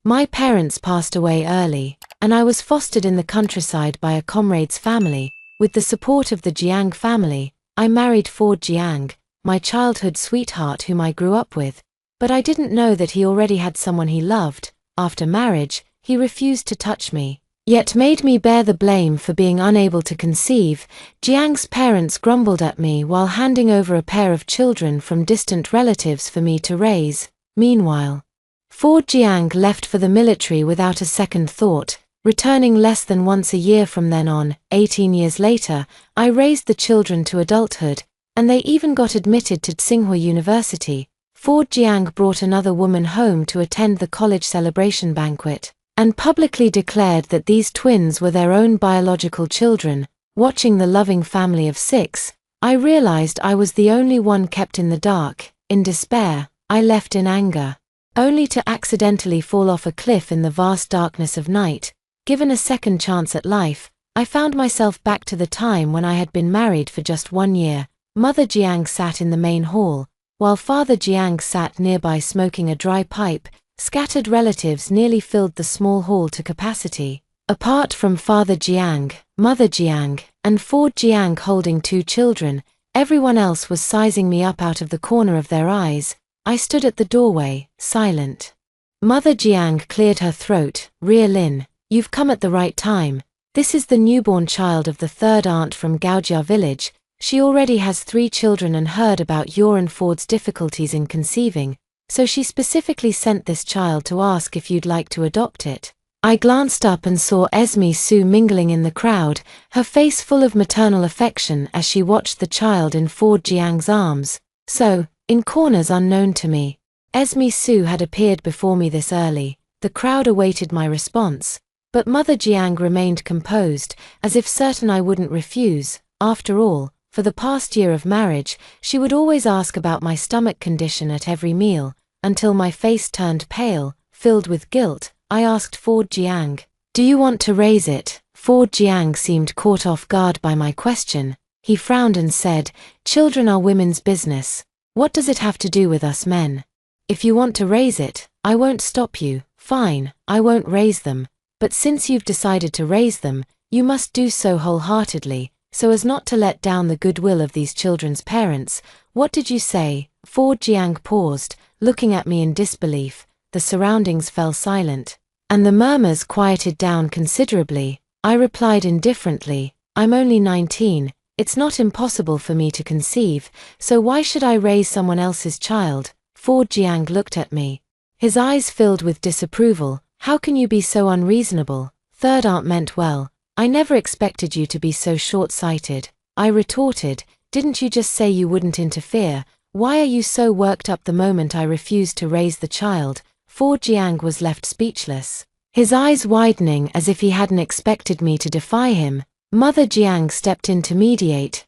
My parents passed away early, and I was fostered in the countryside by a comrade's family. With the support of the Jiang family, I married Ford Jiang, my childhood sweetheart whom I grew up with. But I didn't know that he already had someone he loved. After marriage, he refused to touch me, yet made me bear the blame for being unable to conceive. Jiang's parents grumbled at me while handing over a pair of children from distant relatives for me to raise. Meanwhile, Ford Jiang left for the military without a second thought, returning less than once a year from then on. 18 years later, I raised the children to adulthood, and they even got admitted to Tsinghua University. Ford Jiang brought another woman home to attend the college celebration banquet, and publicly declared that these twins were their own biological children. Watching the loving family of 6, I realized I was the only one kept in the dark. In despair, I left in anger, only to accidentally fall off a cliff in the vast darkness of night. Given a second chance at life, I found myself back to the time when I had been married for just 1 year. Mother Jiang sat in the main hall, while Father Jiang sat nearby smoking a dry pipe. Scattered relatives nearly filled the small hall to capacity. Apart from Father Jiang, Mother Jiang, and Ford Jiang holding 2 children, everyone else was sizing me up out of the corner of their eyes. I stood at the doorway, silent. Mother Jiang cleared her throat. Lin, you've come at the right time. This is the newborn child of the 3rd aunt from Gaojia village. She already has 3 children and heard about your and Ford's difficulties in conceiving, so she specifically sent this child to ask if you'd like to adopt it. I glanced up and saw Esme Su mingling in the crowd, her face full of maternal affection as she watched the child in Ford Jiang's arms. So, in corners unknown to me, Esme Su had appeared before me this early. The crowd awaited my response, but Mother Jiang remained composed, as if certain I wouldn't refuse. After all, for the past year of marriage, she would always ask about my stomach condition at every meal, until my face turned pale, filled with guilt. I asked Ford Jiang, "Do you want to raise it?" Ford Jiang seemed caught off guard by my question. He frowned and said, "Children are women's business. What does it have to do with us men? If you want to raise it, I won't stop you. Fine, I won't raise them. But since you've decided to raise them, you must do so wholeheartedly, so as not to let down the goodwill of these children's parents." "What did you say?" Ford Jiang paused, looking at me in disbelief. The surroundings fell silent, and the murmurs quieted down considerably. I replied indifferently, "I'm only 19. It's not impossible for me to conceive, so why should I raise someone else's child?" Ford Jiang looked at me, his eyes filled with disapproval. "How can you be so unreasonable? 3rd aunt meant well. I never expected you to be so short-sighted." I retorted, "Didn't you just say you wouldn't interfere? Why are you so worked up the moment I refused to raise the child?" Ford Jiang was left speechless, his eyes widening as if he hadn't expected me to defy him. Mother Jiang stepped in to mediate.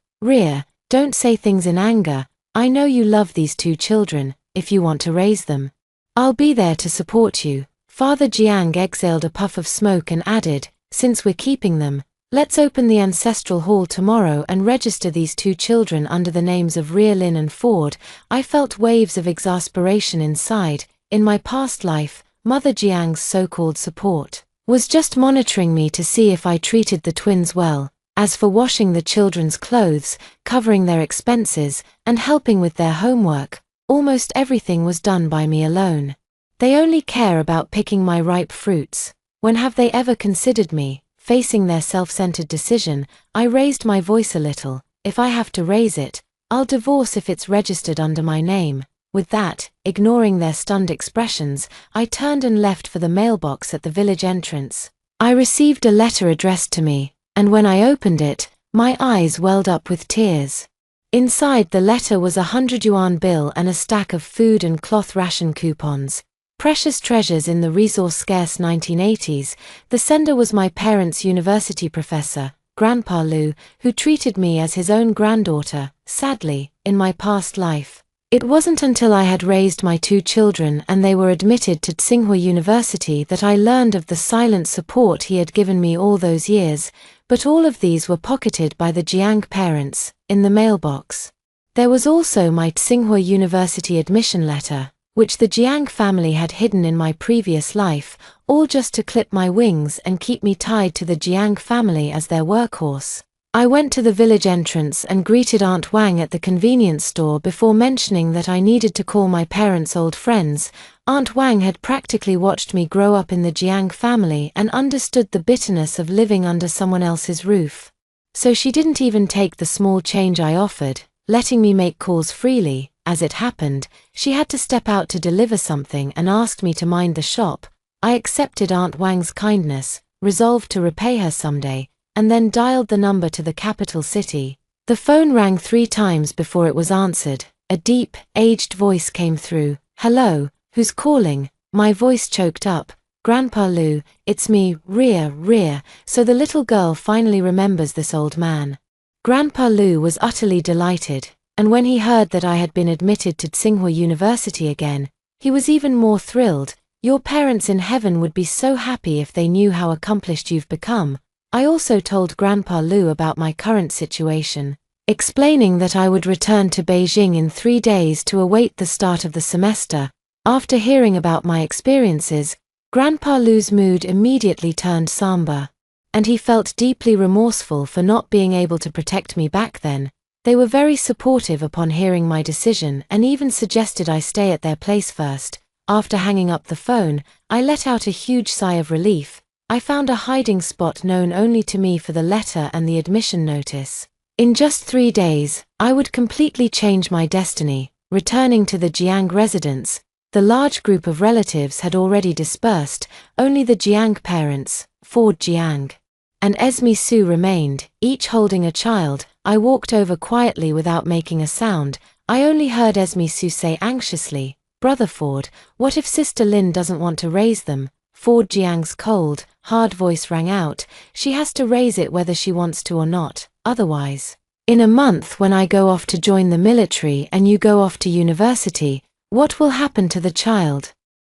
Don't say things in anger. I know you love these 2 children. If you want to raise them, I'll be there to support you." Father Jiang exhaled a puff of smoke and added, "Since we're keeping them, let's open the ancestral hall tomorrow and register these 2 children under the names of Lin and Ford." I felt waves of exasperation inside. In my past life, Mother Jiang's so-called support was just monitoring me to see if I treated the twins well. As for washing the children's clothes, covering their expenses, and helping with their homework, almost everything was done by me alone. They only care about picking my ripe fruits. When have they ever considered me? Facing their self-centered decision, I raised my voice a little. "If I have to raise it, I'll divorce if it's registered under my name." With that, ignoring their stunned expressions, I turned and left for the mailbox at the village entrance. I received a letter addressed to me, and when I opened it, my eyes welled up with tears. Inside the letter was a 100 yuan bill and a stack of food and cloth ration coupons. Precious treasures in the resource-scarce 1980s. The sender was my parents' university professor, Grandpa Lu, who treated me as his own granddaughter. Sadly, in my past life, it wasn't until I had raised my 2 children and they were admitted to Tsinghua University that I learned of the silent support he had given me all those years, but all of these were pocketed by the Jiang parents. In the mailbox, there was also my Tsinghua University admission letter. which the Jiang family had hidden in my previous life, all just to clip my wings and keep me tied to the Jiang family as their workhorse. I went to the village entrance and greeted Aunt Wang at the convenience store before mentioning that I needed to call my parents' old friends. Aunt Wang had practically watched me grow up in the Jiang family and understood the bitterness of living under someone else's roof. So she didn't even take the small change I offered, letting me make calls freely. As it happened, she had to step out to deliver something and asked me to mind the shop. I accepted Aunt Wang's kindness, resolved to repay her someday, and then dialed the number to the capital city. The phone rang 3 times before it was answered. A deep, aged voice came through. "Hello, who's calling?" My voice choked up. "Grandpa Lu, it's me, Ria." So the little girl finally remembers this old man. Grandpa Lu was utterly delighted, and when he heard that I had been admitted to Tsinghua University again, he was even more thrilled. "Your parents in heaven would be so happy if they knew how accomplished you've become." I also told Grandpa Lu about my current situation, explaining that I would return to Beijing in 3 days to await the start of the semester. After hearing about my experiences, Grandpa Lu's mood immediately turned somber, and he felt deeply remorseful for not being able to protect me back then. They were very supportive upon hearing my decision and even suggested I stay at their place first. After hanging up the phone, I let out a huge sigh of relief. I found a hiding spot known only to me for the letter and the admission notice. In just 3 days, I would completely change my destiny. Returning to the Jiang residence, the large group of relatives had already dispersed. Only the Jiang parents, Ford Jiang, and Esme Su remained, each holding a child. I walked over quietly without making a sound. I only heard Esme Su say anxiously, "Brother Ford, what if Sister Lin doesn't want to raise them?" Ford Jiang's cold, hard voice rang out. "She has to raise it whether she wants to or not, otherwise. In a month when I go off to join the military and you go off to university, what will happen to the child?"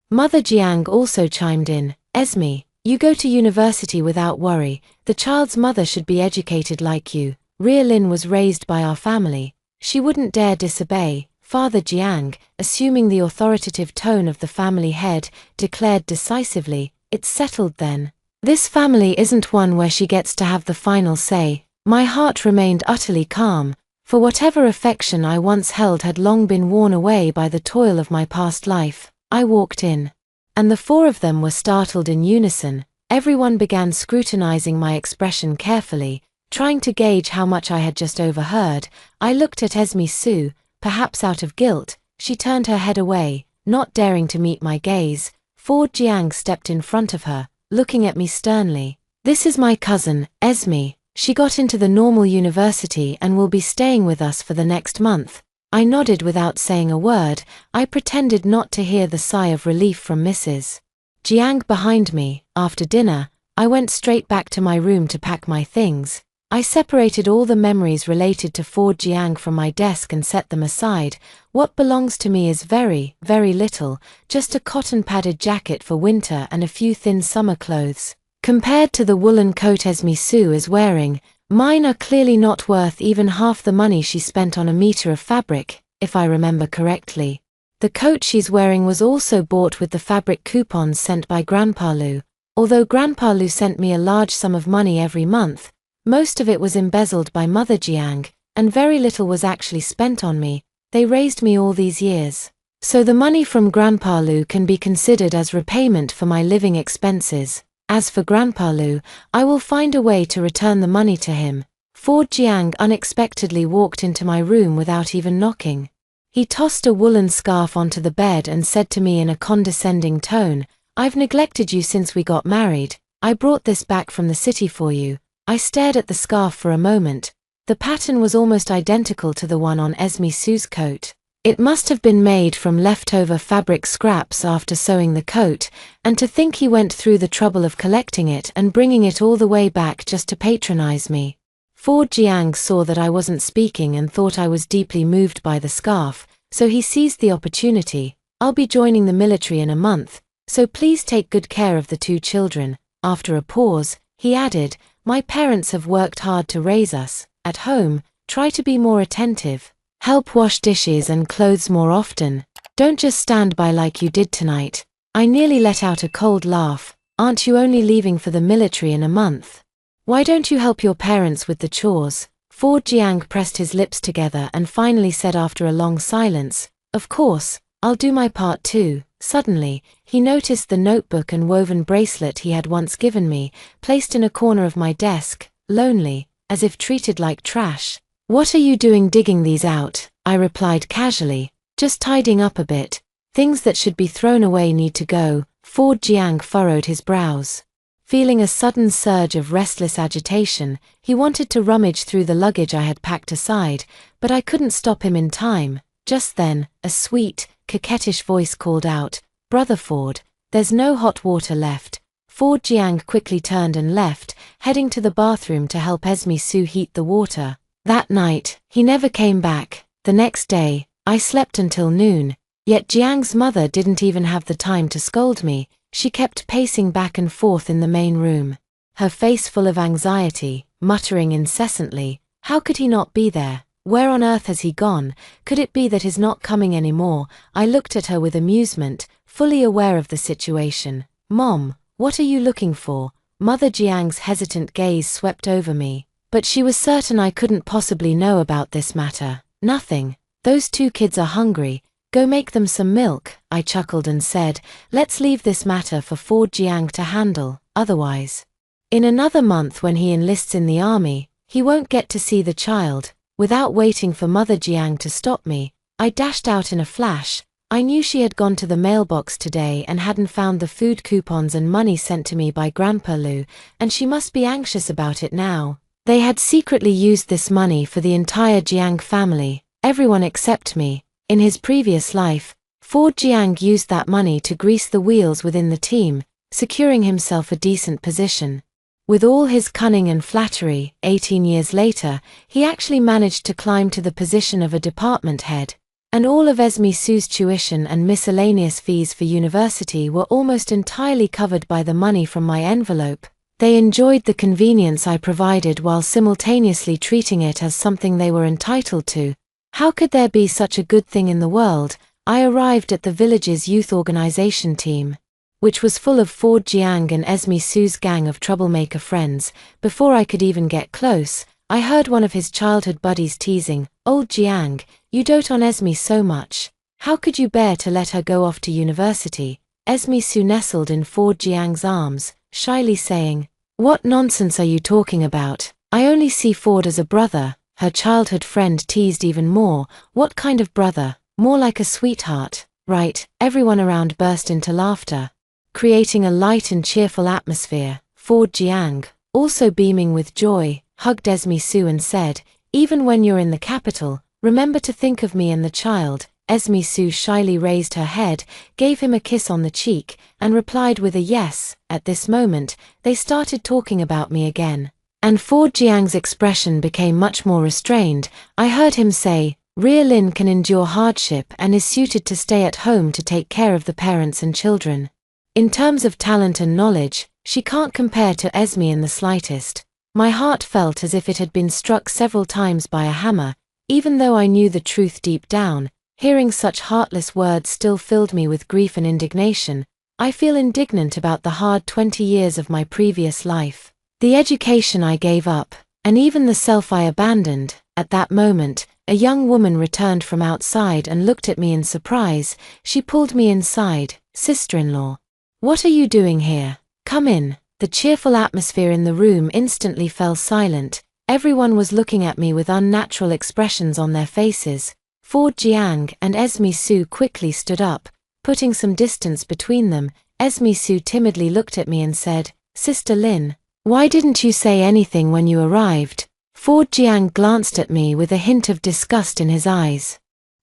Mother Jiang also chimed in. "Esme, you go to university without worry. The child's mother should be educated like you. Ria Lin was raised by our family. She wouldn't dare disobey." Father Jiang, assuming the authoritative tone of the family head, declared decisively, "It's settled then. This family isn't one where she gets to have the final say." My heart remained utterly calm, for whatever affection I once held had long been worn away by the toil of my past life. I walked in, and the 4 of them were startled in unison. Everyone began scrutinizing my expression carefully, trying to gauge how much I had just overheard. I looked at Esme Su. Perhaps out of guilt, she turned her head away, not daring to meet my gaze. Ford Jiang stepped in front of her, looking at me sternly. "This is my cousin, Esme. She got into the normal university and will be staying with us for the next month." I nodded without saying a word. I pretended not to hear the sigh of relief from Mrs. Jiang behind me. After dinner, I went straight back to my room to pack my things. I separated all the memories related to Ford Jiang from my desk and set them aside. What belongs to me is very, very little, just a cotton-padded jacket for winter and a few thin summer clothes. Compared to the woolen coat Esme Su is wearing, mine are clearly not worth even half the money she spent on a meter of fabric, if I remember correctly. The coat she's wearing was also bought with the fabric coupons sent by Grandpa Lu. Although Grandpa Lu sent me a large sum of money every month, most of it was embezzled by Mother Jiang, and very little was actually spent on me. They raised me all these years. So the money from Grandpa Lu can be considered as repayment for my living expenses. As for Grandpa Lu, I will find a way to return the money to him. Ford Jiang unexpectedly walked into my room without even knocking. He tossed a woolen scarf onto the bed and said to me in a condescending tone, "I've neglected you since we got married. I brought this back from the city for you." I stared at the scarf for a moment. The pattern was almost identical to the one on Esme Su's coat. It must have been made from leftover fabric scraps after sewing the coat, and to think he went through the trouble of collecting it and bringing it all the way back just to patronize me. Ford Jiang saw that I wasn't speaking and thought I was deeply moved by the scarf, so he seized the opportunity. "I'll be joining the military in a month, so please take good care of the 2 children. After a pause, he added, "My parents have worked hard to raise us. At home, try to be more attentive. Help wash dishes and clothes more often." Don't just stand by like you did tonight. I nearly let out a cold laugh. Aren't you only leaving for the military in a month? Why don't you help your parents with the chores? Ford Jiang pressed his lips together and finally said after a long silence, "Of course, I'll do my part too." Suddenly, he noticed the notebook and woven bracelet he had once given me, placed in a corner of my desk, lonely, as if treated like trash. "What are you doing digging these out?" I replied casually. "Just tidying up a bit. Things that should be thrown away need to go." Ford Jiang furrowed his brows. Feeling a sudden surge of restless agitation, he wanted to rummage through the luggage I had packed aside, but I couldn't stop him in time. Just then, a sweet, coquettish voice called out, "Brother Ford, there's no hot water left." Ford Jiang quickly turned and left, heading to the bathroom to help Esme Sue heat the water. That night, he never came back. The next day, I slept until noon. Yet Jiang's mother didn't even have the time to scold me. She kept pacing back and forth in the main room, her face full of anxiety, muttering incessantly, "How could he not be there? Where on earth has he gone? Could it be that he's not coming anymore?" I looked at her with amusement, fully aware of the situation. "Mom, what are you looking for?" Mother Jiang's hesitant gaze swept over me, but she was certain I couldn't possibly know about this matter. "Nothing. Those two kids are hungry. Go make them some milk." I chuckled and said, "Let's leave this matter for Ford Jiang to handle, otherwise, in another month when he enlists in the army, he won't get to see the child." Without waiting for Mother Jiang to stop me, I dashed out in a flash. I knew she had gone to the mailbox today and hadn't found the food coupons and money sent to me by Grandpa Lu, and she must be anxious about it now. They had secretly used this money for the entire Jiang family, everyone except me. In his previous life, Ford Jiang used that money to grease the wheels within the team, securing himself a decent position. With all his cunning and flattery, 18 years later, he actually managed to climb to the position of a department head. And all of Esme Sue's tuition and miscellaneous fees for university were almost entirely covered by the money from my envelope. They enjoyed the convenience I provided while simultaneously treating it as something they were entitled to. How could there be such a good thing in the world? I arrived at the village's youth organization team, which was full of Ford Jiang and Esme Sue's gang of troublemaker friends. Before I could even get close, I heard one of his childhood buddies teasing, "Old Jiang, you dote on Esme so much. How could you bear to let her go off to university?" Esme Sue nestled in Ford Jiang's arms, shyly saying, "What nonsense are you talking about? I only see Ford as a brother." Her childhood friend teased even more. "What kind of brother? More like a sweetheart, right?" Everyone around burst into laughter, creating a light and cheerful atmosphere. Ford Jiang, also beaming with joy, hugged Esme Sue and said, "Even when you're in the capital, remember to think of me and the child." Esme Sue shyly raised her head, gave him a kiss on the cheek, and replied with a yes. At this moment, they started talking about me again. And Ford Jiang's expression became much more restrained. I heard him say, "Lin can endure hardship and is suited to stay at home to take care of the parents and children. In terms of talent and knowledge, she can't compare to Esme in the slightest." My heart felt as if it had been struck several times by a hammer. Even though I knew the truth deep down, hearing such heartless words still filled me with grief and indignation. I feel indignant about the hard 20 years of my previous life, the education I gave up, and even the self I abandoned. At that moment, a young woman returned from outside and looked at me in surprise. She pulled me inside. "Sister-in-law, what are you doing here? Come in." The cheerful atmosphere in the room instantly fell silent. Everyone was looking at me with unnatural expressions on their faces. Ford Jiang and Esme Sue quickly stood up, putting some distance between them. Esme Sue timidly looked at me and said, "Sister Lin, why didn't you say anything when you arrived?" Ford Jiang glanced at me with a hint of disgust in his eyes.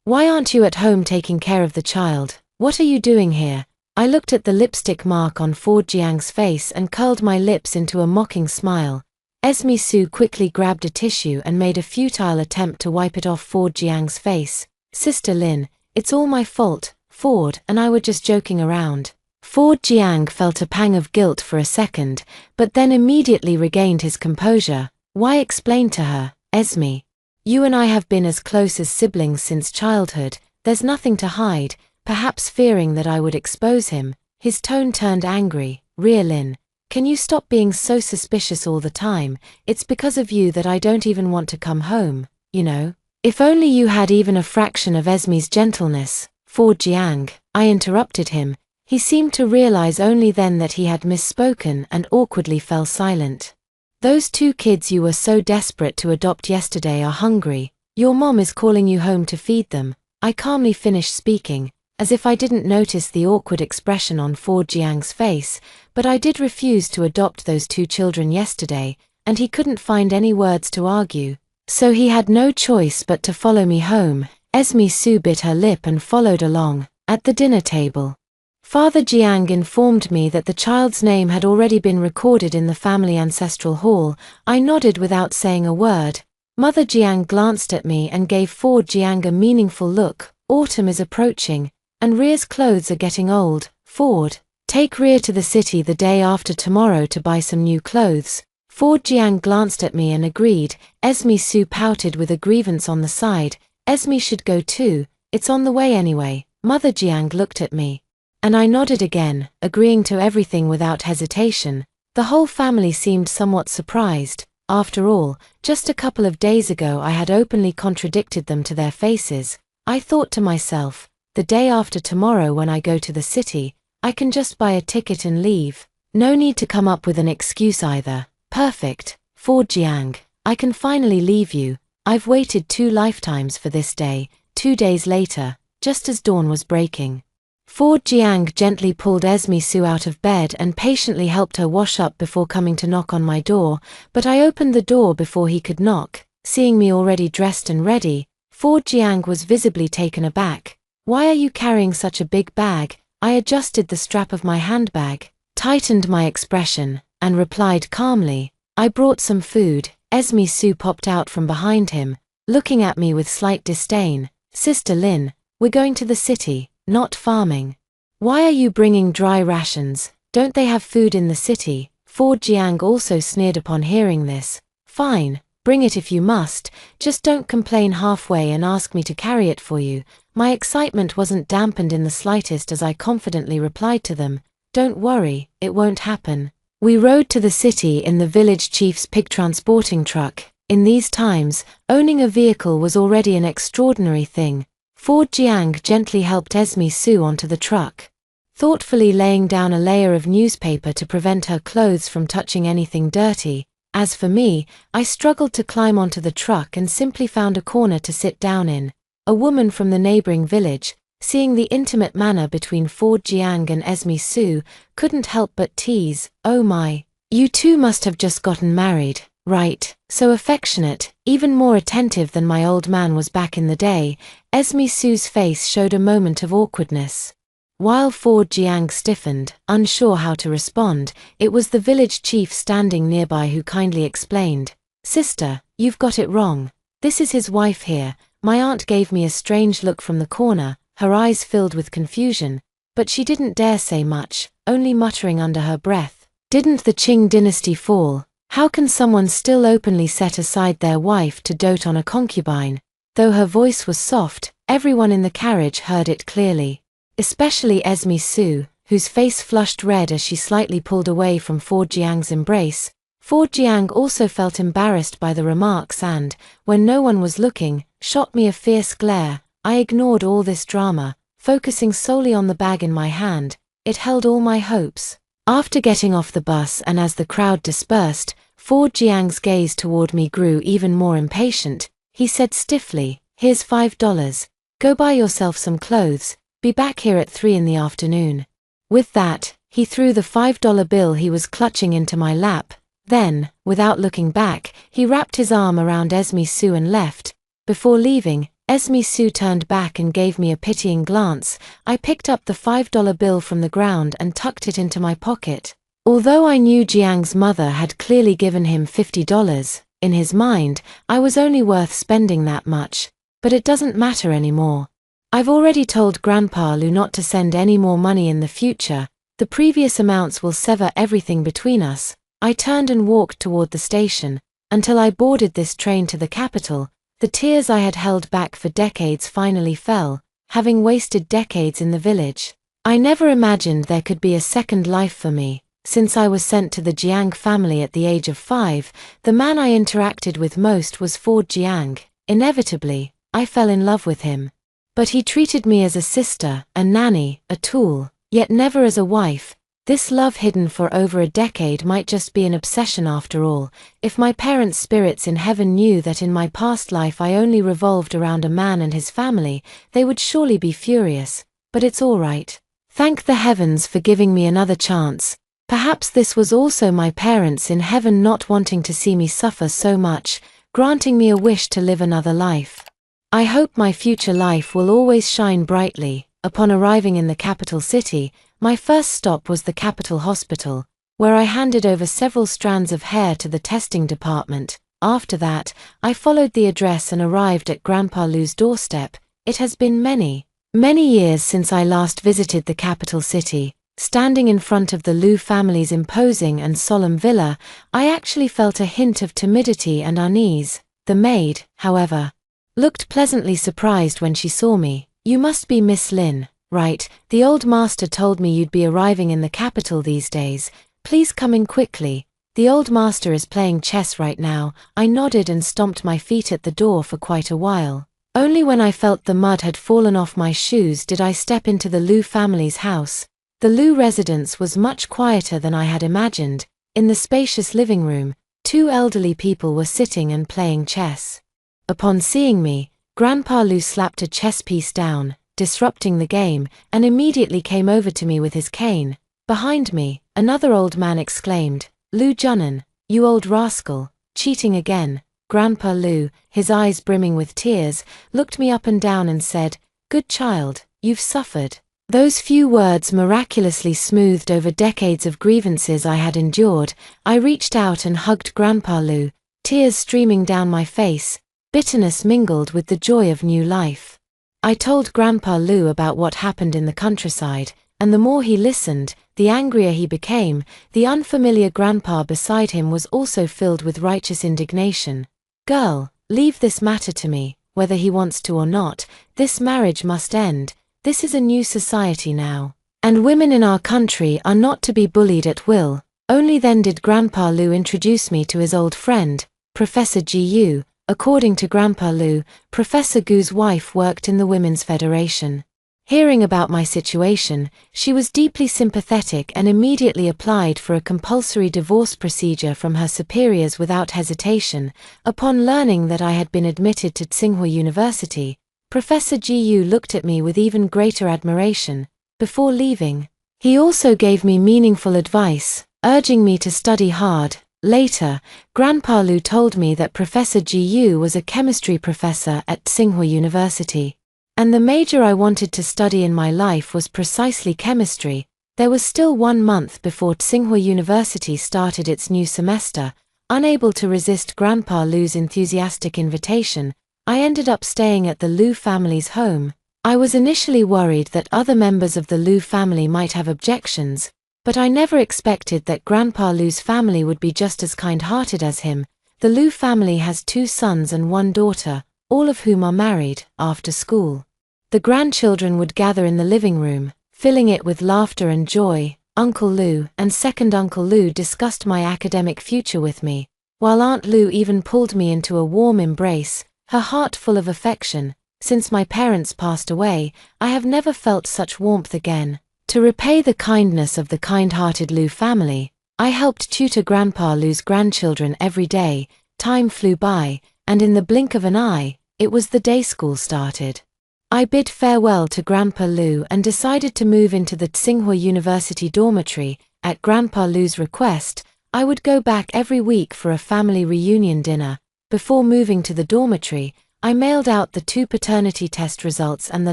"Why aren't you at home taking care of the child? What are you doing here?" I looked at the lipstick mark on Ford Jiang's face and curled my lips into a mocking smile. Esme Sue quickly grabbed a tissue and made a futile attempt to wipe it off Ford Jiang's face. "Sister Lin, it's all my fault. Ford and I were just joking around." Ford Jiang felt a pang of guilt for a second, but then immediately regained his composure. "Why?" explained to her, "Esme, you and I have been as close as siblings since childhood. There's nothing to hide. perhaps fearing that I would expose him. His tone turned angry. Lin, can you stop being so suspicious all the time? It's because of you that I don't even want to come home, you know? If only you had even a fraction of Esme's gentleness. For Jiang, I interrupted him. He seemed to realize only then that he had misspoken and awkwardly fell silent. Those 2 kids you were so desperate to adopt yesterday are hungry. Your mom is calling you home to feed them. I calmly finished speaking, as if I didn't notice the awkward expression on Fu Jiang's face, but I did refuse to adopt those 2 children yesterday, and he couldn't find any words to argue. So he had no choice but to follow me home. Esme Su bit her lip and followed along. At the dinner table, Father Jiang informed me that the child's name had already been recorded in the family ancestral hall. I nodded without saying a word. Mother Jiang glanced at me and gave Fu Jiang a meaningful look. Autumn is approaching, and Ria's clothes are getting old. Ford, take Ria to the city the day after tomorrow to buy some new clothes. Fu Jiang glanced at me and agreed. Esme Su pouted with a grievance on the side. Esme should go too, it's on the way anyway. Mother Jiang looked at me, and I nodded again, agreeing to everything without hesitation. The whole family seemed somewhat surprised. After all, just a couple of days ago I had openly contradicted them to their faces. I thought to myself, the day after tomorrow when I go to the city, I can just buy a ticket and leave. No need to come up with an excuse either. Perfect. Fu Jiang, I can finally leave you. I've waited 2 lifetimes for this day. 2 days later, just as dawn was breaking, Fu Jiang gently pulled Esme Su out of bed and patiently helped her wash up before coming to knock on my door, but I opened the door before he could knock. Seeing me already dressed and ready, Fu Jiang was visibly taken aback. Why are you carrying such a big bag? I adjusted the strap of my handbag, tightened my expression, and replied calmly, I brought some food. Esme Su popped out from behind him, looking at me with slight disdain. Sister Lin, we're going to the city, not farming. Why are you bringing dry rations? Don't they have food in the city? Fu Jiang also sneered upon hearing this. Fine, bring it if you must, just don't complain halfway and ask me to carry it for you. My excitement wasn't dampened in the slightest as I confidently replied to them, don't worry, it won't happen. We rode to the city in the village chief's pig transporting truck. In these times, owning a vehicle was already an extraordinary thing. Fu Jiang gently helped Esme Su onto the truck, thoughtfully laying down a layer of newspaper to prevent her clothes from touching anything dirty. As for me, I struggled to climb onto the truck and simply found a corner to sit down in. A woman from the neighboring village, seeing the intimate manner between Fu Jiang and Esme Su, couldn't help but tease, oh my, you two must have just gotten married, right? So affectionate, even more attentive than my old man was back in the day. Esme Su's face showed a moment of awkwardness. While Fu Jiang stiffened, unsure how to respond, it was the village chief standing nearby who kindly explained, Sister, you've got it wrong. This is his wife here. My aunt gave me a strange look from the corner, her eyes filled with confusion, but she didn't dare say much, only muttering under her breath, didn't the Qing dynasty fall? How can someone still openly set aside their wife to dote on a concubine? Though her voice was soft, everyone in the carriage heard it clearly. Especially Esme Su, whose face flushed red as she slightly pulled away from Fu Jiang's embrace. Fu Jiang also felt embarrassed by the remarks and, when no one was looking, shot me a fierce glare. I ignored all this drama, focusing solely on the bag in my hand. It held all my hopes. After getting off the bus and as the crowd dispersed, Fu Jiang's gaze toward me grew even more impatient. He said stiffly, here's $5. Go buy yourself some clothes. Be back here at 3 in the afternoon. With that, he threw the $5 bill he was clutching into my lap. Then, without looking back, he wrapped his arm around Esme Su and left. Before leaving, Esme Su turned back and gave me a pitying glance. I picked up the $5 bill from the ground and tucked it into my pocket. Although I knew Jiang's mother had clearly given him $50, in his mind, I was only worth spending that much. But it doesn't matter anymore. I've already told Grandpa Lu not to send any more money in the future. The previous amounts will sever everything between us. I turned and walked toward the station, until I boarded this train to the capital. The tears I had held back for decades finally fell. having wasted decades in the village. I never imagined there could be a second life for me. Since I was sent to the Jiang family at the age of 5, the man I interacted with most was Ford Jiang. Inevitably, I fell in love with him. But he treated me as a sister, a nanny, a tool, yet never as a wife. This love hidden for over a decade might just be an obsession after all. If my parents' spirits in heaven knew that in my past life I only revolved around a man and his family, they would surely be furious. But it's all right. Thank the heavens for giving me another chance. Perhaps this was also my parents in heaven not wanting to see me suffer so much, granting me a wish to live another life. I hope my future life will always shine brightly. Upon arriving in the capital city, my first stop was the capital hospital, where I handed over several strands of hair to the testing department. After that, I followed the address and arrived at Grandpa Lu's doorstep. It has been many years since I last visited the capital city. Standing in front of the Lu family's imposing and solemn villa, I actually felt a hint of timidity and unease. The maid, however, looked pleasantly surprised when she saw me. "You must be Miss Lin, right? The old master told me you'd be arriving in the capital these days. Please come in quickly. The old master is playing chess right now." I nodded and stomped my feet at the door for quite a while. Only when I felt the mud had fallen off my shoes did I step into the Lu family's house. The Lu residence was much quieter than I had imagined. In the spacious living room, 2 elderly people were sitting and playing chess. Upon seeing me, Grandpa Lu slapped a chess piece down, disrupting the game, and immediately came over to me with his cane. Behind me, another old man exclaimed, "Lu Junan, you old rascal, cheating again." Grandpa Lu, his eyes brimming with tears, looked me up and down and said, "Good child, you've suffered." Those few words miraculously smoothed over decades of grievances I had endured. I reached out and hugged Grandpa Lu, tears streaming down my face, bitterness mingled with the joy of new life. I told Grandpa Lu about what happened in the countryside, and the more he listened, the angrier he became. The unfamiliar grandpa beside him was also filled with righteous indignation. "Girl, leave this matter to me, whether he wants to or not. This marriage must end. This is a new society now, and women in our country are not to be bullied at will." Only then did Grandpa Lu introduce me to his old friend, Professor Gu. According to Grandpa Lu, Professor Gu's wife worked in the Women's Federation. Hearing about my situation, she was deeply sympathetic and immediately applied for a compulsory divorce procedure from her superiors without hesitation. Upon learning that I had been admitted to Tsinghua University, Professor Gu looked at me with even greater admiration. Before leaving, he also gave me meaningful advice, urging me to study hard. Later, Grandpa Lu told me that Professor Gu was a chemistry professor at Tsinghua University, and the major I wanted to study in my life was precisely chemistry. There was still 1 month before Tsinghua University started its new semester. Unable to resist Grandpa Lu's enthusiastic invitation, I ended up staying at the Lu family's home. I was initially worried that other members of the Lu family might have objections, but I never expected that Grandpa Lu's family would be just as kind-hearted as him. The Lu family has 2 sons and 1 daughter, all of whom are married. After school, the grandchildren would gather in the living room, filling it with laughter and joy. Uncle Lu and second Uncle Lu discussed my academic future with me, while Aunt Lu even pulled me into a warm embrace, her heart full of affection. Since my parents passed away, I have never felt such warmth again. To repay the kindness of the kind-hearted Lu family, I helped tutor Grandpa Lu's grandchildren every day. Time flew by, and in the blink of an eye, it was the day school started. I bid farewell to Grandpa Lu and decided to move into the Tsinghua University dormitory. At Grandpa Lu's request, I would go back every week for a family reunion dinner. Before moving to the dormitory, I mailed out the 2 paternity test results and the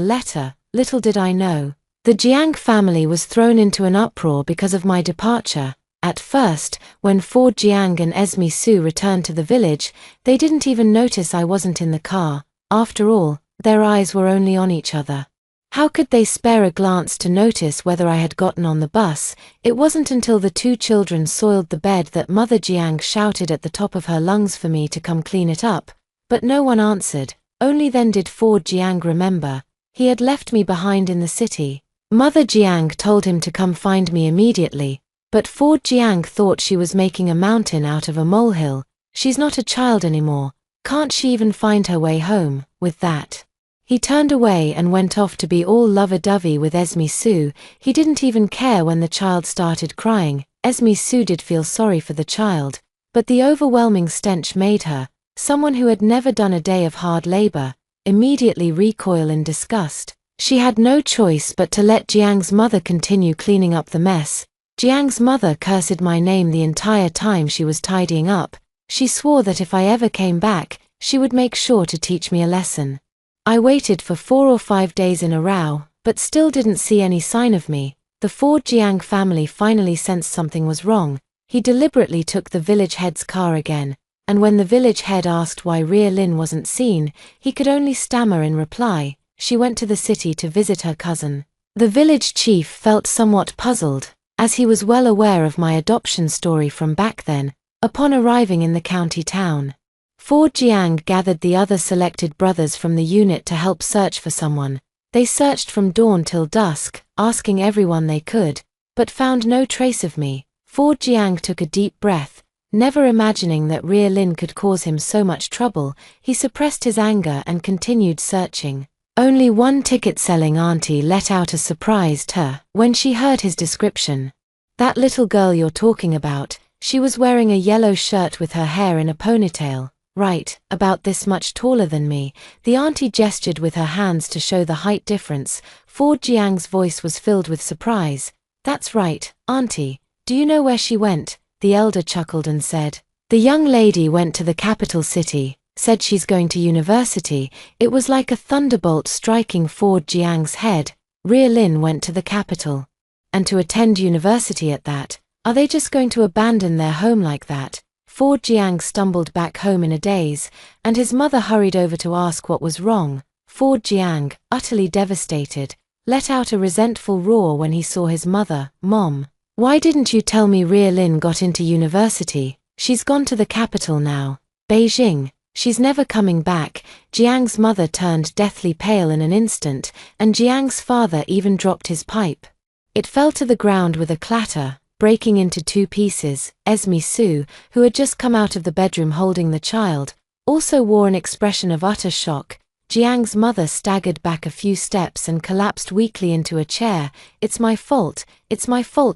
letter. Little did I know, the Jiang family was thrown into an uproar because of my departure. At first, when Ford Jiang and Esme Su returned to the village, they didn't even notice I wasn't in the car. After all, their eyes were only on each other. How could they spare a glance to notice whether I had gotten on the bus? It wasn't until the 2 children soiled the bed that Mother Jiang shouted at the top of her lungs for me to come clean it up, but no one answered. Only then did Ford Jiang remember, He had left me behind in the city. Mother Jiang told him to come find me immediately, but Ford Jiang thought she was making a mountain out of a molehill. She's not a child anymore. Can't she even find her way home? With that, he turned away and went off to be all lovey-dovey with Esme Sue. He didn't even care when the child started crying. Esme Sue did feel sorry for the child, but the overwhelming stench made her, someone who had never done a day of hard labor, immediately recoil in disgust. She had no choice but to let Jiang's mother continue cleaning up the mess. Jiang's mother cursed my name the entire time she was tidying up. She swore that if I ever came back, she would make sure to teach me a lesson. I waited for 4 or 5 days in a row, but still didn't see any sign of me. The Ford Jiang family finally sensed something was wrong. He deliberately took the village head's car again, and when the village head asked why Lin wasn't seen, he could only stammer in reply, she went to the city to visit her cousin. The village chief felt somewhat puzzled, as he was well aware of my adoption story from back then. Upon arriving in the county town, Ford Jiang gathered the other selected brothers from the unit to help search for someone. They searched from dawn till dusk, asking everyone they could, but found no trace of me. Ford Jiang took a deep breath, never imagining that Lin could cause him so much trouble. He suppressed his anger and continued searching. Only one ticket-selling auntie let out a surprised "her" when she heard his description. "That little girl you're talking about, she was wearing a yellow shirt with her hair in a ponytail, right, about this much taller than me." The auntie gestured with her hands to show the height difference. Ford Jiang's voice was filled with surprise. "That's right, auntie. Do you know where she went?" The elder chuckled and said, "The young lady went to the capital city, said she's going to university." It was like a thunderbolt striking Ford Jiang's head. Lin went to the capital. And to attend university at that. Are they just going to abandon their home like that? Ford Jiang stumbled back home in a daze, and his mother hurried over to ask what was wrong. Ford Jiang, utterly devastated, let out a resentful roar when he saw his mother. "Mom, why didn't you tell me Lin got into university? She's gone to the capital now. Beijing. She's never coming back." Jiang's mother turned deathly pale in an instant, and Jiang's father even dropped his pipe. It fell to the ground with a clatter, breaking into 2 pieces. Esme Sue, who had just come out of the bedroom holding the child, also wore an expression of utter shock. Jiang's mother staggered back a few steps and collapsed weakly into a chair. It's my fault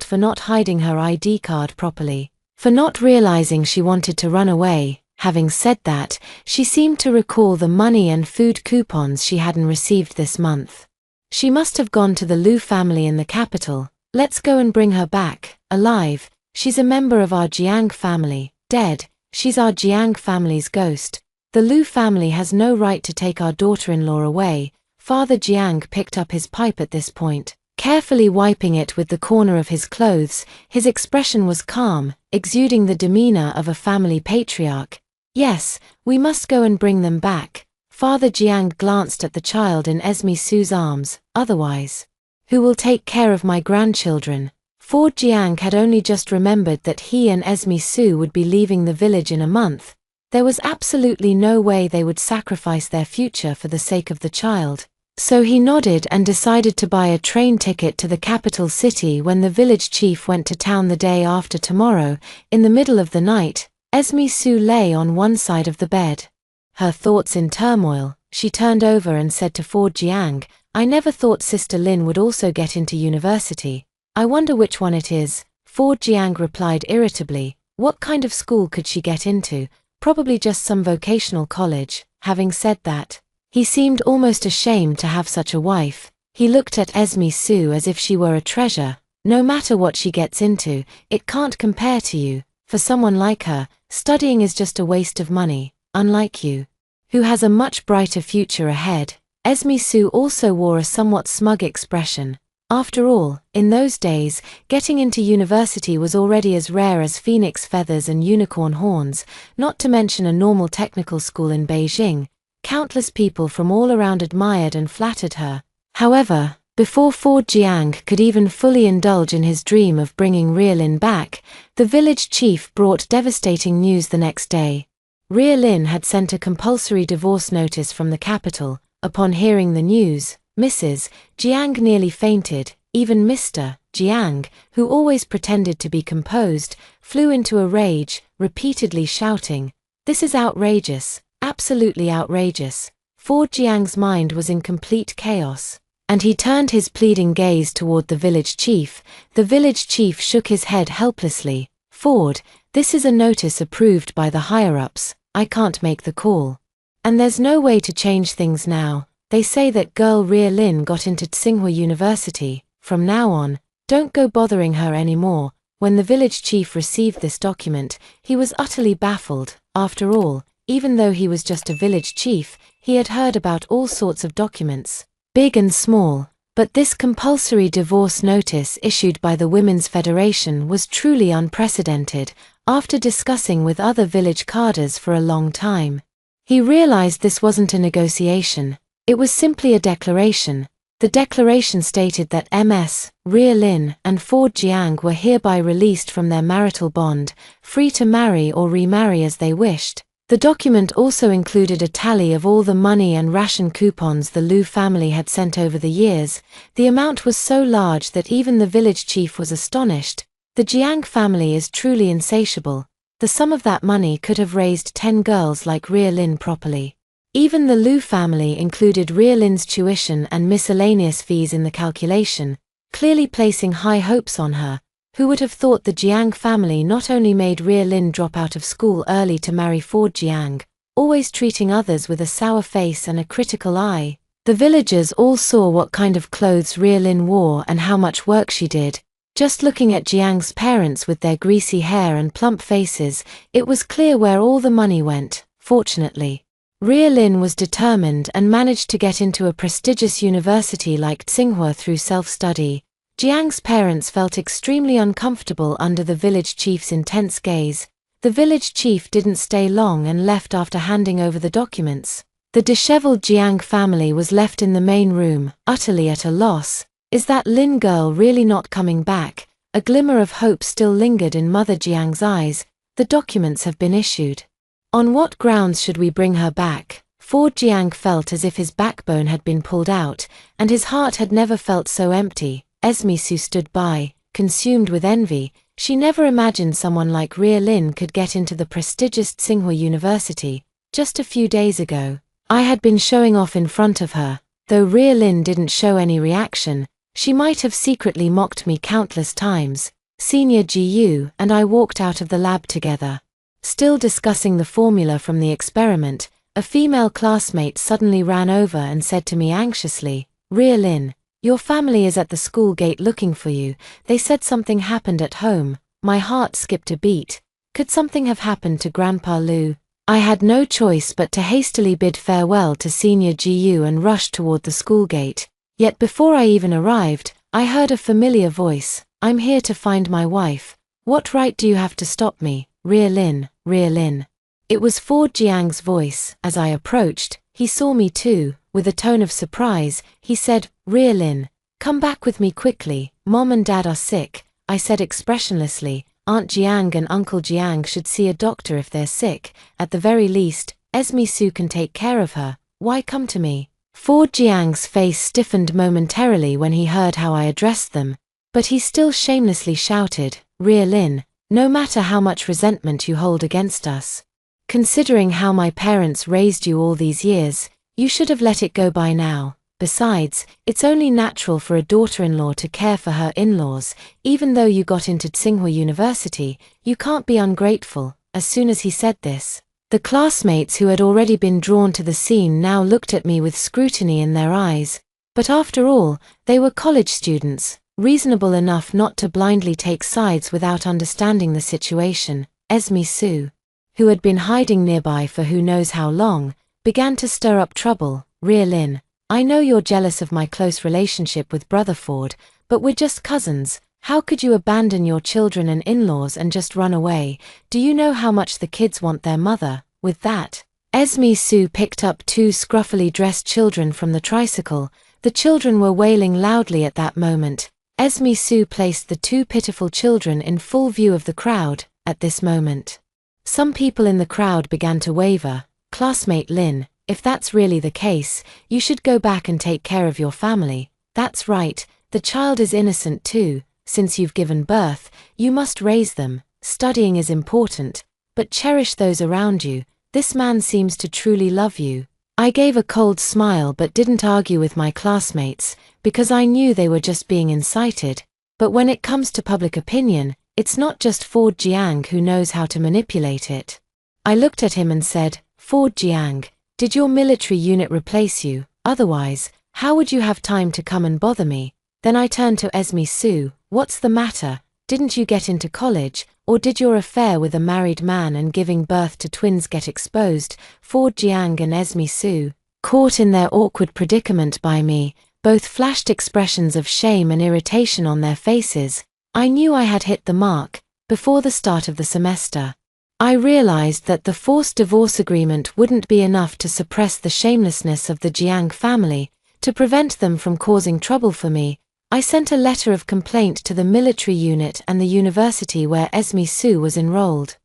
for not hiding her ID card properly, for not realizing she wanted to run away." Having said that, she seemed to recall the money and food coupons she hadn't received this month. "She must have gone to the Liu family in the capital. Let's go and bring her back, alive. She's a member of our Jiang family. Dead, she's our Jiang family's ghost. The Liu family has no right to take our daughter-in-law away." Father Jiang picked up his pipe at this point, carefully wiping it with the corner of his clothes. His expression was calm, exuding the demeanor of a family patriarch. "Yes, we must go and bring them back." Father Jiang glanced at the child in Esme Sue's arms. "Otherwise, who will take care of my grandchildren?" Ford Jiang had only just remembered that he and Esme Sue would be leaving the village in a month. There was absolutely no way they would sacrifice their future for the sake of the child. So he nodded and decided to buy a train ticket to the capital city when the village chief went to town the day after tomorrow. In the middle of the night, Esme Sue lay on one side of the bed. Her thoughts in turmoil, she turned over and said to Ford Jiang, "I never thought Sister Lin would also get into university. I wonder which one it is." Ford Jiang replied irritably, "What kind of school could she get into? Probably just some vocational college." Having said that, he seemed almost ashamed to have such a wife. He looked at Esme Sue as if she were a treasure. "No matter what she gets into, it can't compare to you. For someone like her, studying is just a waste of money, unlike you, who has a much brighter future ahead." Esme Sue also wore a somewhat smug expression. After all, in those days, getting into university was already as rare as phoenix feathers and unicorn horns, not to mention a normal technical school in Beijing. Countless people from all around admired and flattered her. However, before Ford Jiang could even fully indulge in his dream of bringing Lin back, the village chief brought devastating news the next day. Lin had sent a compulsory divorce notice from the capital. Upon hearing the news, Mrs. Jiang nearly fainted. Even Mr. Jiang, who always pretended to be composed, flew into a rage, repeatedly shouting, "This is outrageous, absolutely outrageous." Ford Jiang's mind was in complete chaos, and he turned his pleading gaze toward the village chief. The village chief shook his head helplessly. "Ford, this is a notice approved by the higher-ups. I can't make the call. And there's no way to change things now. They say that girl Lin got into Tsinghua University. From now on, don't go bothering her anymore." When the village chief received this document, he was utterly baffled. After all, even though he was just a village chief, he had heard about all sorts of documents, big and small, but this compulsory divorce notice issued by the Women's Federation was truly unprecedented. After discussing with other village cadres for a long time, he realized this wasn't a negotiation. It was simply a declaration. The declaration stated that Ms. Lin and Ford Jiang were hereby released from their marital bond, free to marry or remarry as they wished. The document also included a tally of all the money and ration coupons the Liu family had sent over the years. The amount was so large that even the village chief was astonished. The Jiang family is truly insatiable. The sum of that money could have raised 10 girls like Lin properly. Even the Liu family included Lin's tuition and miscellaneous fees in the calculation, clearly placing high hopes on her. Who would have thought the Jiang family not only made Lin drop out of school early to marry Ford Jiang, always treating others with a sour face and a critical eye. The villagers all saw what kind of clothes Lin wore and how much work she did. Just looking at Jiang's parents with their greasy hair and plump faces, it was clear where all the money went. Fortunately, Lin was determined and managed to get into a prestigious university like Tsinghua through self-study. Jiang's parents felt extremely uncomfortable under the village chief's intense gaze. The village chief didn't stay long and left after handing over the documents. The disheveled Jiang family was left in the main room, utterly at a loss. Is that Lin girl really not coming back? A glimmer of hope still lingered in Mother Jiang's eyes. The documents have been issued. On what grounds should we bring her back? Ford Jiang felt as if his backbone had been pulled out, and his heart had never felt so empty. Esme Su stood by, consumed with envy. She never imagined someone like Lin could get into the prestigious Tsinghua University. Just a few days ago, I had been showing off in front of her. Though Lin didn't show any reaction, she might have secretly mocked me countless times. Senior Gu and I walked out of the lab together. Still discussing the formula from the experiment, a female classmate suddenly ran over and said to me anxiously, "Lin, your family is at the school gate looking for you. They said something happened at home." My heart skipped a beat. Could something have happened to Grandpa Liu? I had no choice but to hastily bid farewell to Senior Gu and rush toward the school gate. Yet before I even arrived, I heard a familiar voice. "I'm here to find my wife. What right do you have to stop me, Lin, Lin?" It was Ford Jiang's voice. As I approached, he saw me too. With a tone of surprise, he said, "Lin, come back with me quickly. Mom and Dad are sick." I said expressionlessly, "Aunt Jiang and Uncle Jiang should see a doctor if they're sick. At the very least, Esme Su can take care of her. Why come to me?" Ford Jiang's face stiffened momentarily when he heard how I addressed them, but he still shamelessly shouted, "Lin, no matter how much resentment you hold against us, considering how my parents raised you all these years, you should have let it go by now. Besides, it's only natural for a daughter-in-law to care for her in-laws. Even though you got into Tsinghua University, you can't be ungrateful." As soon as he said this, the classmates who had already been drawn to the scene now looked at me with scrutiny in their eyes. But after all, they were college students, reasonable enough not to blindly take sides without understanding the situation. Esme Su, who had been hiding nearby for who knows how long, began to stir up trouble. "Lin, I know you're jealous of my close relationship with Brother Ford, but we're just cousins. How could you abandon your children and in-laws and just run away? Do you know how much the kids want their mother?" With that, Esme Su picked up 2 scruffily dressed children from the tricycle. The children were wailing loudly at that moment. Esme Su placed the 2 pitiful children in full view of the crowd. At this moment, some people in the crowd began to waver. "Classmate Lin, If that's really the case, you should go back and take care of your family. That's right, the child is innocent too. Since you've given birth, you must raise them. Studying is important, but cherish those around you. This man seems to truly love you. I gave a cold smile but didn't argue with my classmates, because I knew they were just being incited. But when it comes to public opinion, it's not just Ford Jiang who knows how to manipulate it. I looked at him and said, Ford Jiang, did your military unit replace you? Otherwise, how would you have time to come and bother me? Then I turned to Esme Sue. What's the matter? Didn't you get into college, or did your affair with a married man and giving birth to twins get exposed? Ford Jiang and Esme Sue, caught in their awkward predicament by me, both flashed expressions of shame and irritation on their faces. I knew I had hit the mark. Before the start of the semester, I realized that the forced divorce agreement wouldn't be enough to suppress the shamelessness of the Jiang family. To prevent them from causing trouble for me, I sent a letter of complaint to the military unit and the university where Esme Sue was enrolled.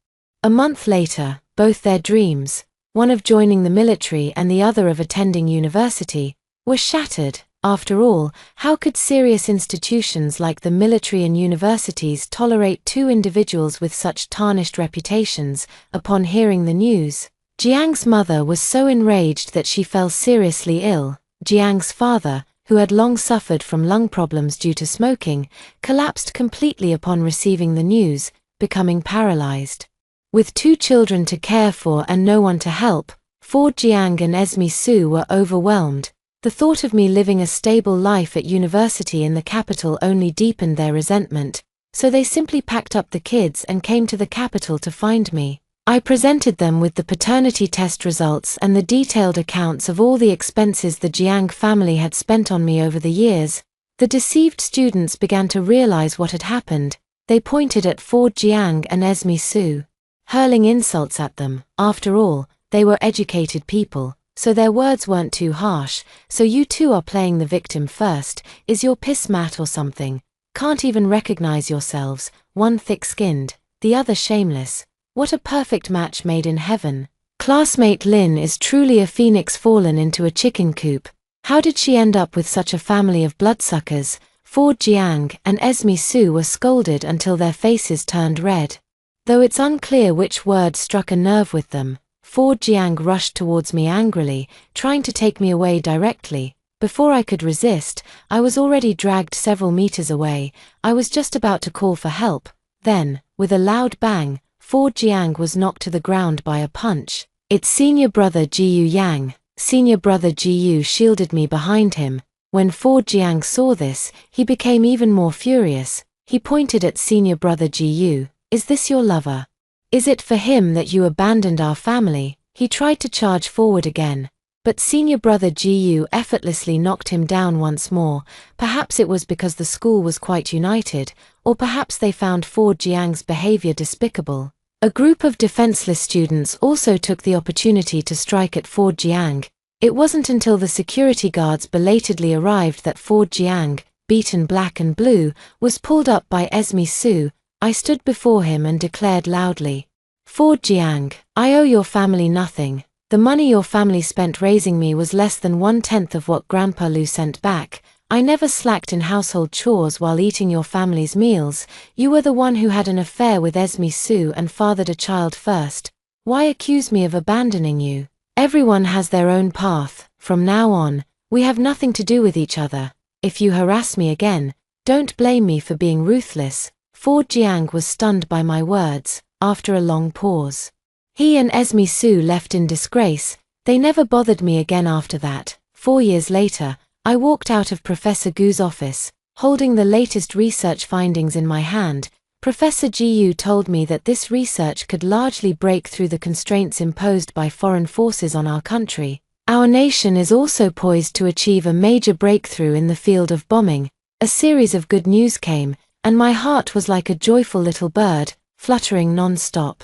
A month later, both their dreams, one of joining the military and the other of attending university, were shattered. After all, how could serious institutions like the military and universities tolerate two individuals with such tarnished reputations? Upon hearing the news, Jiang's mother was so enraged that she fell seriously ill. Jiang's father, who had long suffered from lung problems due to smoking, collapsed completely upon receiving the news, becoming paralyzed. With two children to care for and no one to help, Ford Jiang and Esme Sue were overwhelmed. The thought of me living a stable life at university in the capital only deepened their resentment, so they simply packed up the kids and came to the capital to find me. I presented them with the paternity test results and the detailed accounts of all the expenses the Jiang family had spent on me over the years. The deceived students began to realize what had happened. They pointed at Ford Jiang and Esme Sue, hurling insults at them. After all, they were educated people, so their words weren't too harsh. So you two are playing the victim first. Is your piss mat or something? Can't even recognize yourselves, one thick-skinned, the other shameless. What a perfect match made in heaven. Classmate Lin is truly a phoenix fallen into a chicken coop. How did she end up with such a family of bloodsuckers? Ford Jiang and Esme Sue were scolded until their faces turned red. Though it's unclear which word struck a nerve with them, Ford Jiang rushed towards me angrily, trying to take me away directly. Before I could resist, I was already dragged several meters away. I was just about to call for help. Then, with a loud bang, Ford Jiang was knocked to the ground by a punch. It's senior brother Jiyu Yang. Senior brother Jiyu shielded me behind him. When Ford Jiang saw this, he became even more furious. He pointed at senior brother Jiyu. Is this your lover? Is it for him that you abandoned our family? He tried to charge forward again, but senior brother Jiyu effortlessly knocked him down once more. Perhaps it was because the school was quite united, or perhaps they found Ford Jiang's behavior despicable. A group of defenseless students also took the opportunity to strike at Ford Jiang. It wasn't until the security guards belatedly arrived that Ford Jiang, beaten black and blue, was pulled up by Esme Sue. I stood before him and declared loudly, Ford Jiang, I owe your family nothing. The money your family spent raising me was less than 1/10 of what Grandpa Lu sent back. I never slacked in household chores while eating your family's meals. You were the one who had an affair with Esme Sue and fathered a child first. Why accuse me of abandoning you? Everyone has their own path. From now on, we have nothing to do with each other. If you harass me again, don't blame me for being ruthless. Ford Jiang was stunned by my words. After a long pause, he and Esme Sue left in disgrace. They never bothered me again after that. 4 years later, I walked out of Professor Gu's office, holding the latest research findings in my hand. Professor Jiyu told me that this research could largely break through the constraints imposed by foreign forces on our country. Our nation is also poised to achieve a major breakthrough in the field of bombing. A series of good news came, and my heart was like a joyful little bird, fluttering non-stop.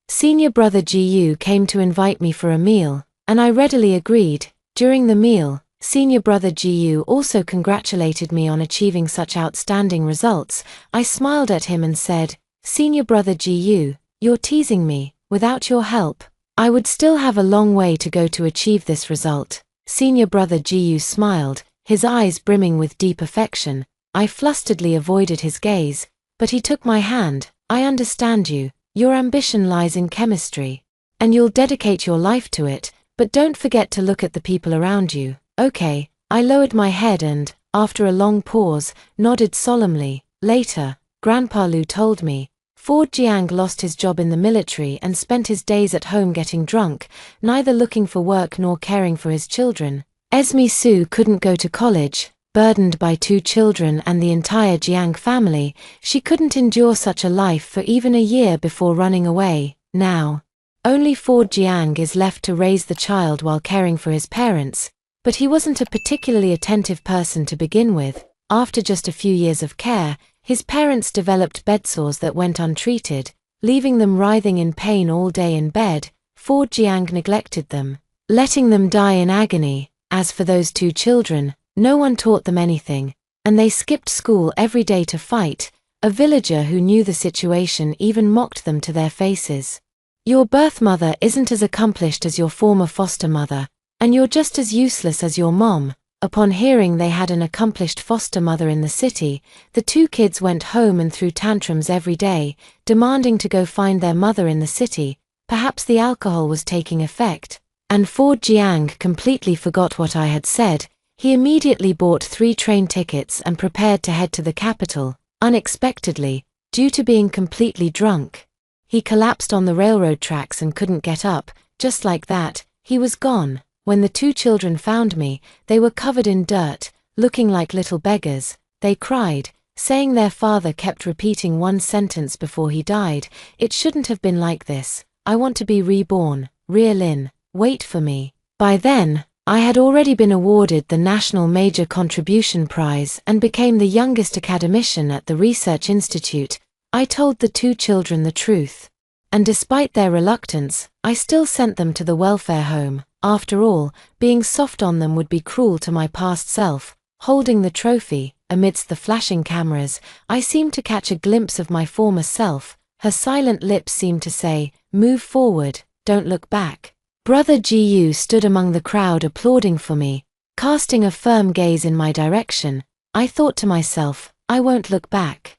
Senior brother Jiyu came to invite me for a meal, and I readily agreed. During the meal, senior brother Jiyu also congratulated me on achieving such outstanding results. I smiled at him and said, Senior brother Jiyu, you're teasing me. Without your help, I would still have a long way to go to achieve this result. Senior brother Jiyu smiled, his eyes brimming with deep affection. I flusteredly avoided his gaze, but he took my hand. I understand you. Your ambition lies in chemistry. And you'll dedicate your life to it, but don't forget to look at the people around you. Okay. I lowered my head and, after a long pause, nodded solemnly. Later, Grandpa Lu told me, Ford Jiang lost his job in the military and spent his days at home getting drunk, neither looking for work nor caring for his children. Esme Su couldn't go to college, burdened by 2 children and the entire Jiang family. She couldn't endure such a life for even a year before running away. Now, only Ford Jiang is left to raise the child while caring for his parents, but he wasn't a particularly attentive person to begin with. After just a few years of care, his parents developed bedsores that went untreated, leaving them writhing in pain all day in bed. Ford Jiang neglected them, letting them die in agony. As for those 2 children, no one taught them anything, and they skipped school every day to fight. A villager who knew the situation even mocked them to their faces. Your birth mother isn't as accomplished as your former foster mother, and you're just as useless as your mom. Upon hearing they had an accomplished foster mother in the city, the 2 kids went home and threw tantrums every day, demanding to go find their mother in the city. Perhaps the alcohol was taking effect, and Ford Jiang completely forgot what I had said. He immediately bought 3 train tickets and prepared to head to the capital. Unexpectedly, due to being completely drunk, he collapsed on the railroad tracks and couldn't get up. Just like that, he was gone. When the 2 children found me, they were covered in dirt, looking like little beggars. They cried, saying their father kept repeating one sentence before he died: "It shouldn't have been like this. I want to be reborn. Real-in, wait for me." By then, I had already been awarded the National Major Contribution Prize and became the youngest academician at the Research Institute. I told the 2 children the truth, and despite their reluctance, I still sent them to the welfare home. After all, being soft on them would be cruel to my past self. Holding the trophy, amidst the flashing cameras, I seemed to catch a glimpse of my former self. Her silent lips seemed to say, "Move forward, don't look back." Brother Jiyu stood among the crowd applauding for me, casting a firm gaze in my direction. I thought to myself, I won't look back.